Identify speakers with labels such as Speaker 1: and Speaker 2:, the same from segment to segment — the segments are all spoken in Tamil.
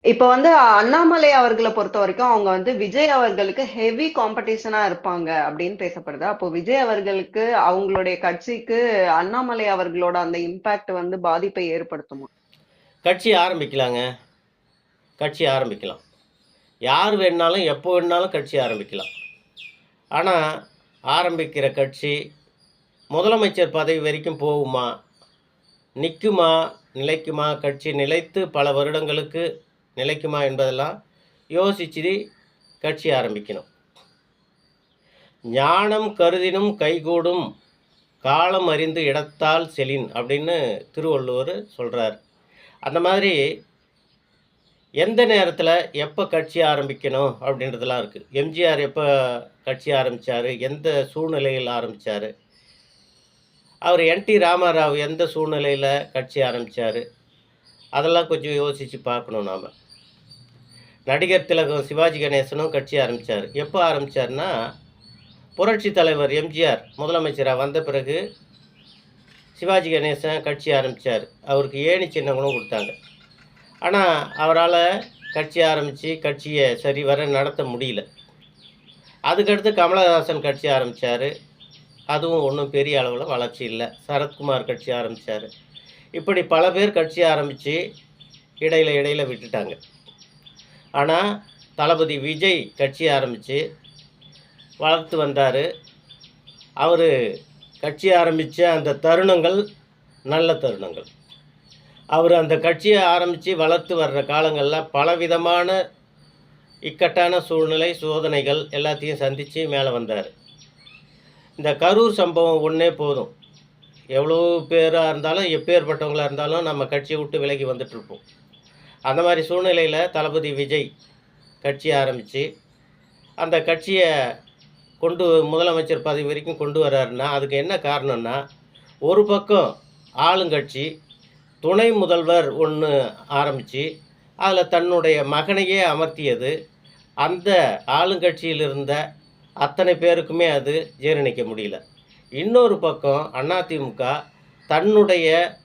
Speaker 1: இப்ப வந்து அண்ணாமலை அவர்கள பொறுத்தவரைக்கும், அவங்க வந்து விஜய் அவர்களுக்கு ஹெவி காம்படிஷனா இருப்பாங்க அப்படின்னு பேசப்படுது. அப்போ விஜய் அவர்களுக்கு, அவங்களுடைய கட்சிக்கு அண்ணாமலை அவர்களோட அந்த இம்பாக்ட் வந்து பாதிப்பை ஏற்படுத்துமா?
Speaker 2: கட்சி ஆரம்பிக்கலாங்க. கட்சி ஆரம்பிக்கலாம். யார் வேணுனாலும், எப்போ வேணுனாலும் கட்சி ஆரம்பிக்கலாம். ஆனா, ஆரம்பிக்கிற கட்சி முதலமைச்சர் பதவி வரைக்கும் போகுமா? நிக்குமா? நிலைக்குமா? கட்சி நிலைத்து பல வருடங்களுக்கு நிலைக்குமா என்பதெல்லாம் யோசிச்சு கட்சி ஆரம்பிக்கணும். "ஞானம் கருதினும் கைகூடும் காலம் அறிந்து இடத்தால் செலின்" அப்படின்னு திருவள்ளுவர் சொல்றார். அந்த மாதிரி எந்த நேரத்தில, எப்ப கட்சி ஆரம்பிக்கணும் அப்படின்றதெல்லாம் இருக்கு. எம்ஜிஆர் எப்ப கட்சி ஆரம்பிச்சாரு? எந்த சூழ்நிலையில் ஆரம்பிச்சாரு? அவர் என்.டி. ராமராவ் எந்த சூழ்நிலையில கட்சி ஆரம்பிச்சாரு? அதெல்லாம் கொஞ்சம் யோசிச்சு பார்க்கணும் நாம. நடிகர் திலகம் சிவாஜி கணேசனும் கட்சி ஆரம்பிச்சாரு. எப்ப ஆரம்பிச்சாருன்னா, புரட்சித் தலைவர் எம்ஜிஆர் முதலமைச்சரா வந்த பிறகு சிவாஜி கணேசன் கட்சி ஆரம்பிச்சாரு. அவருக்கு ஏணி சின்னம் கூட குடுத்தாங்க. ஆனா, அவரால கட்சி ஆரம்பிச்சு, கட்சிய சரிவர நடத்த முடியல. அதுக்கடுத்து கமலஹாசன் கட்சி ஆரம்பிச்சாரு. அதுவும் ஒண்ணும் பெரிய அளவுல வளர்ச்சி இல்ல. சரத்குமார் கட்சி ஆரம்பிச்சாரு. இப்படி பல பேர் கட்சி ஆரம்பிச்சு, இடையில இடையில விட்டுட்டாங்க. ஆனா, தளபதி விஜய் கட்சி ஆரம்பிச்சு வளர்த்து வந்தாரு. அவரு கட்சி ஆரம்பிச்ச அந்த தருணங்கள் நல்ல தருணங்கள். அவரு அந்த கட்சிய ஆரம்பிச்சு வளர்த்து வர்ற காலங்கள்ல பலவிதமான இக்கட்டான சூழ்நிலை, சோதனைகள் எல்லாத்தையும் சந்திச்சு மேல வந்தாரு. இந்த கரூர் சம்பவம் ஒண்ணே போதும். எவ்வளோ பேரா இருந்தாலும், எப்பேர்ப்பட்டவங்களா இருந்தாலும் நம்ம கட்சிய விட்டு விலகி வந்துட்டுருப்போம். அந்த மாரி சூழ்நிலையில தளபதி விஜய் கட்சி ஆரம்பிச்சு, அந்த கட்சிய முதலமைச்சர் பதவி வரைக்கும் கொண்டு வராருன்னா, அதுக்கு என்ன காரணம்னா, ஒரு பக்கம் ஆளுங்கட்சி துணை முதல்வர் ஒண்ணு ஆரம்பிச்சு, அதில தன்னுடைய மகனையே அமர்த்தியது. அந்த ஆளுங்கட்சியில் இருந்த அத்தனை பேருக்குமே அது ஜீரணிக்க முடியல. இன்னொரு பக்கம் அதிமுக தன்னுடைய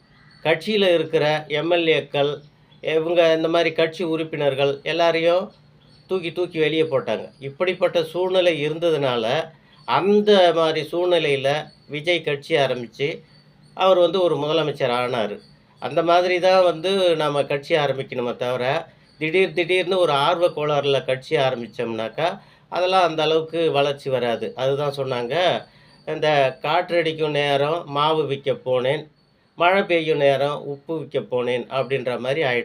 Speaker 2: கட்சியில இருக்கிற எம்.எல்.ஏக்கள், இவங்க இந்த மாரி கட்சி உறுப்பினர்கள் எல்லாரையும் தூக்கி தூக்கி வெளிய போட்டாங்க. இப்படிப்பட்ட சூழ்நிலை இருந்ததுனால, அந்த மாரி சூழ்நிலையில விஜய் கட்சி ஆரம்பிச்சு, அவர் வந்து ஒரு முதலமைச்சர் ஆனாரு. அந்த மாதிரி தான் வந்து நாம கட்சி ஆரம்பிக்கணுமே தவிர, திடீர்னு ஒரு ஆர்வக் கோளாறுல கட்சி ஆரம்பிச்சோம்னாக்கா, அதெல்லாம் அந்த அளவுக்கு வளர்ச்சி வராது. அதுதான் சொன்னாங்க, இந்த "காற்றடிக்கும் நேரம் மாவு விக்கப் போனேன், மழை பெய்யும் நேரம் உப்பு விக்கப் போனேன்" அப்படின்ற மாரி ஆயிடும்.